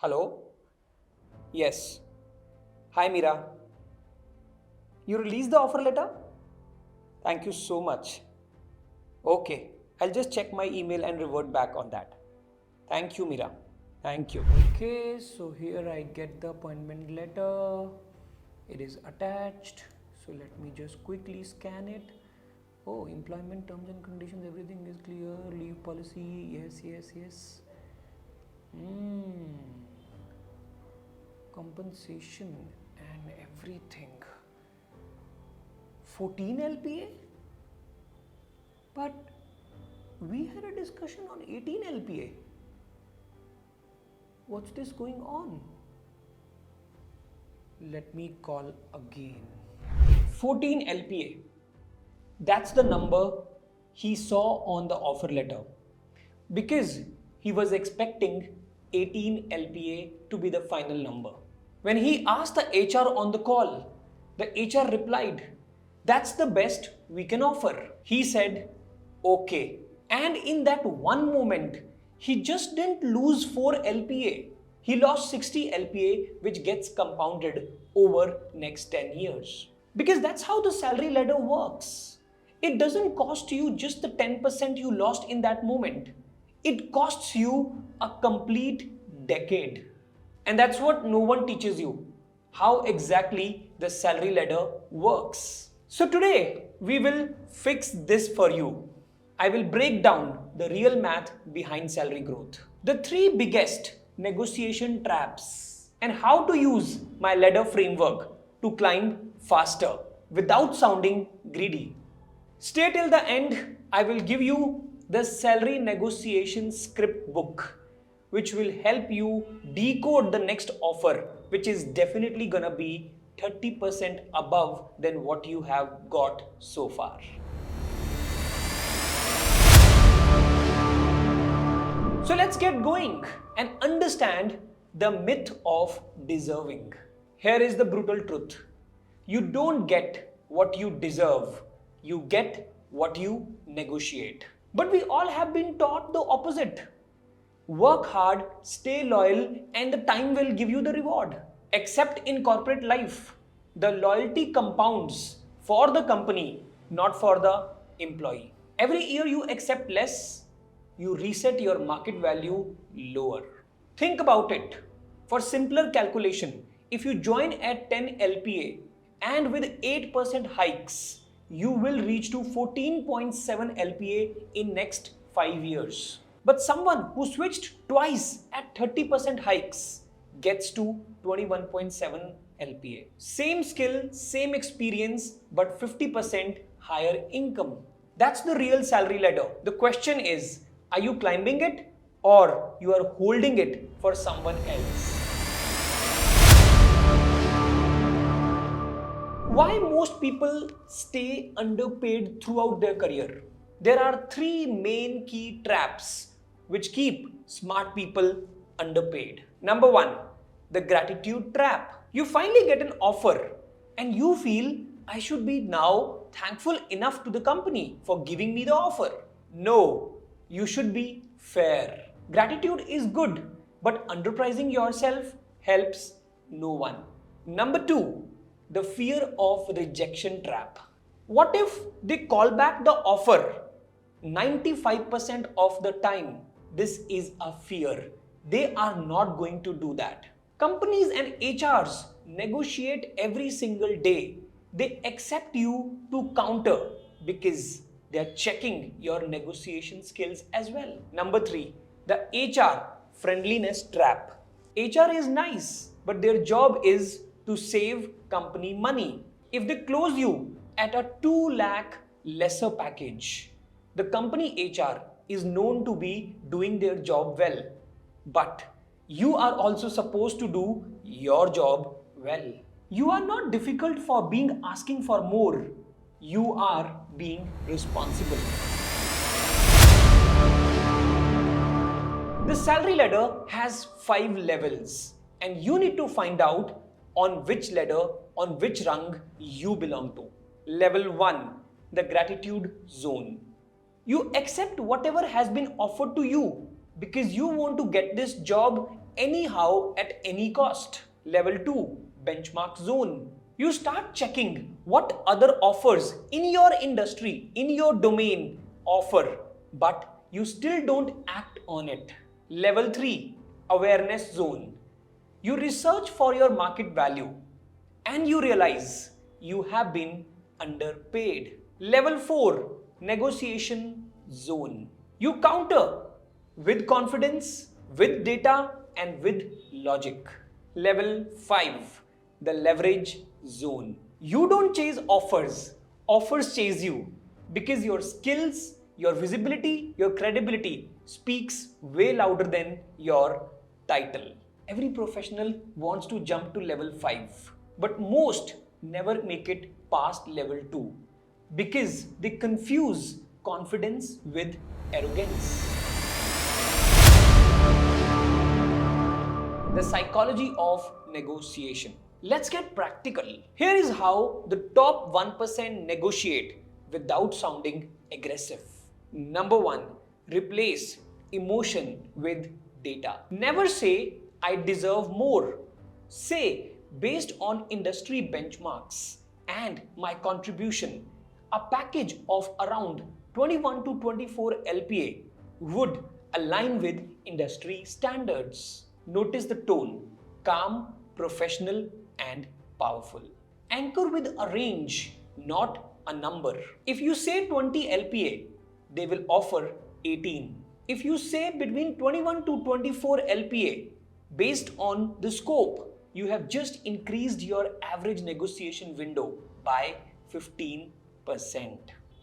Hello? Yes. Hi, Mira. You released the offer letter? Thank you so much. Okay, I'll just check my email and revert back on that. Thank you, Mira. Thank you. Okay, so here I get the appointment letter. It is attached. So let me just quickly scan it. Oh, employment terms and conditions, everything is clear. Leave policy, yes, yes, yes. Compensation and everything. 14 LPA? But we had a discussion on 18 LPA. What's this going on? Let me call again. 14 LPA. That's the number he saw on the offer letter. Because he was expecting 18 LPA to be the final number. When he asked the HR on the call, the HR replied, "That's the best we can offer." He said, "Okay." And in that one moment, he just didn't lose 4 LPA. He lost 60 LPA, which gets compounded over next 10 years. Because that's how the salary ladder works. It doesn't cost you just the 10% you lost in that moment. It costs you a complete decade. And that's what no one teaches you, how exactly the salary ladder works. So today, we will fix this for you. I will break down the real math behind salary growth, the 3 biggest negotiation traps, and how to use my ladder framework to climb faster without sounding greedy. Stay till the end. I will give you the salary negotiation script book, which will help you decode the next offer, which is definitely gonna be 30% above than what you have got so far. So let's get going and understand the myth of deserving. Here is the brutal truth. You don't get what you deserve. You get what you negotiate. But we all have been taught the opposite. Work hard, stay loyal, and the time will give you the reward. Except in corporate life, the loyalty compounds for the company, not for the employee. Every year you accept less, you reset your market value lower. Think about it. For simpler calculation, if you join at 10 LPA and with 8% hikes, you will reach to 14.7 LPA in next 5 years. But someone who switched twice at 30% hikes gets to 21.7 LPA. Same skill, same experience, but 50% higher income. That's the real salary ladder. The question is, are you climbing it or you are holding it for someone else? Why most people stay underpaid throughout their career? There are 3 main key traps which keep smart people underpaid. Number 1, the gratitude trap. You finally get an offer and you feel, I should be now thankful enough to the company for giving me the offer. No, you should be fair. Gratitude is good, but underpricing yourself helps no one. Number 2, the fear of rejection trap. What if they call back the offer? 95% of the time, this is a fear. They are not going to do that. Companies and HRs negotiate every single day. They accept you to counter because they are checking your negotiation skills as well. Number 3, the HR friendliness trap. HR is nice, but their job is to save company money. If they close you at a 2 lakh lesser package, the company HR is known to be doing their job well. But you are also supposed to do your job well. You are not difficult for being asking for more. You are being responsible. The salary ladder has 5 levels, and you need to find out on which ladder, on which rung you belong to. Level 1, the gratitude zone. You accept whatever has been offered to you because you want to get this job anyhow at any cost. Level 2, benchmark zone. You start checking what other offers in your industry, in your domain offer, but you still don't act on it. Level 3, awareness zone. You research for your market value and you realize you have been underpaid. Level 4, negotiation zone. You counter with confidence, with data, and with logic. Level 5, the leverage zone. You don't chase offers, offers chase you because your skills, your visibility, your credibility speaks way louder than your title. Every professional wants to jump to level 5, but most never make it past level 2 because they confuse confidence with arrogance. The psychology of negotiation. Let's get practical. Here is how the top 1% negotiate without sounding aggressive. Number 1, replace emotion with data. Never say, I deserve more. Say, based on industry benchmarks and my contribution, a package of around 21 to 24 LPA would align with industry standards. Notice the tone, calm, professional, and powerful. Anchor with a range, not a number. If you say 20 LPA, they will offer 18. If you say between 21 to 24 LPA, based on the scope, you have just increased your average negotiation window by 15%.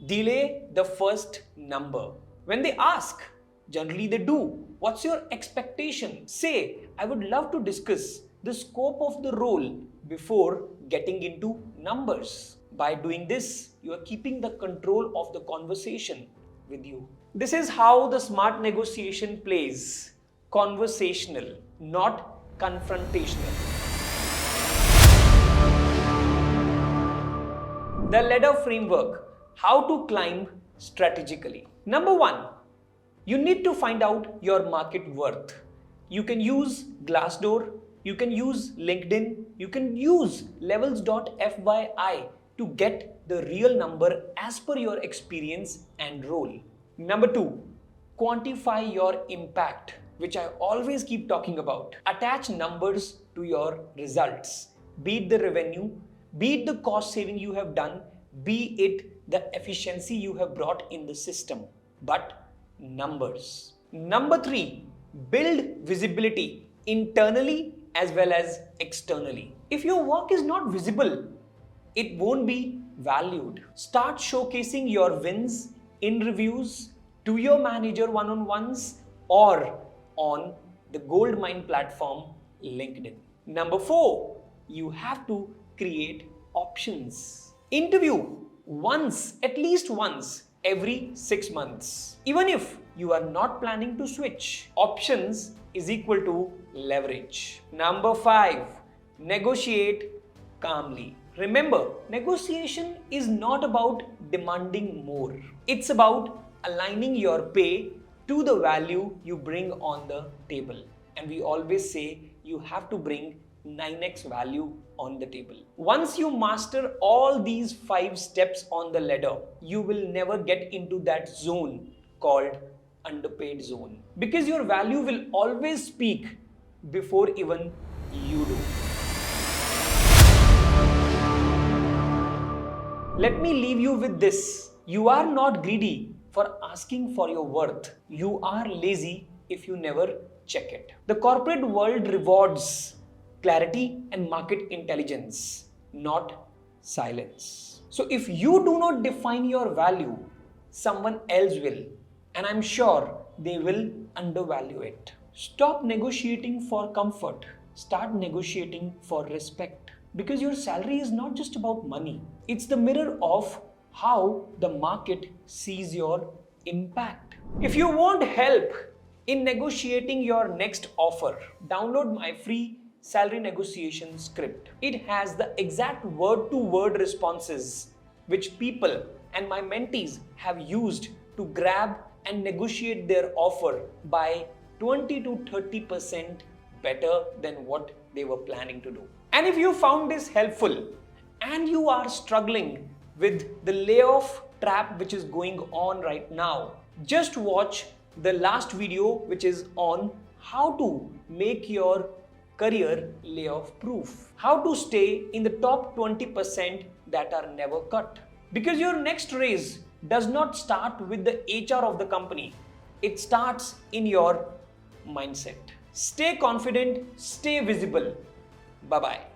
Delay the first number. When they ask, generally they do. What's your expectation? Say, I would love to discuss the scope of the role before getting into numbers. By doing this, you are keeping the control of the conversation with you. This is how the smart negotiation plays. Conversational, not confrontational. The ladder framework. How to climb strategically. Number 1, you need to find out your market worth. You can use Glassdoor, you can use LinkedIn, you can use levels.fyi to get the real number as per your experience and role. Number 2, quantify your impact, which I always keep talking about. Attach numbers to your results. Be it the revenue, be it the cost saving you have done, be it the efficiency you have brought in the system, but numbers. Number 3, build visibility internally as well as externally. If your work is not visible, it won't be valued. Start showcasing your wins in reviews, to your manager one-on-ones, or on the goldmine platform LinkedIn. Number 4, you have to create options. Interview once, at least once, every 6 months. Even if you are not planning to switch, options is equal to leverage. Number 5, negotiate calmly. Remember, negotiation is not about demanding more. It's about aligning your pay to the value you bring on the table. And we always say you have to bring 9x value on the table. Once you master all these 5 steps on the ladder, you will never get into that zone called underpaid zone. Because your value will always speak before even you do. Let me leave you with this. You are not greedy for asking for your worth. You are lazy if you never check it. The corporate world rewards clarity and market intelligence, not silence. So if you do not define your value, someone else will, and I'm sure they will undervalue it. Stop negotiating for comfort. Start negotiating for respect. Because your salary is not just about money. It's the mirror of how the market sees your impact. If you want help in negotiating your next offer, download my free salary negotiation script. It has the exact word-to-word responses which people and my mentees have used to grab and negotiate their offer by 20 to 30% better than what they were planning to do. And if you found this helpful and you are struggling with the layoff trap which is going on right now, just watch the last video which is on how to make your career layoff proof. How to stay in the top 20% that are never cut. Because your next raise does not start with the HR of the company. It starts in your mindset. Stay confident, stay visible. Bye-bye.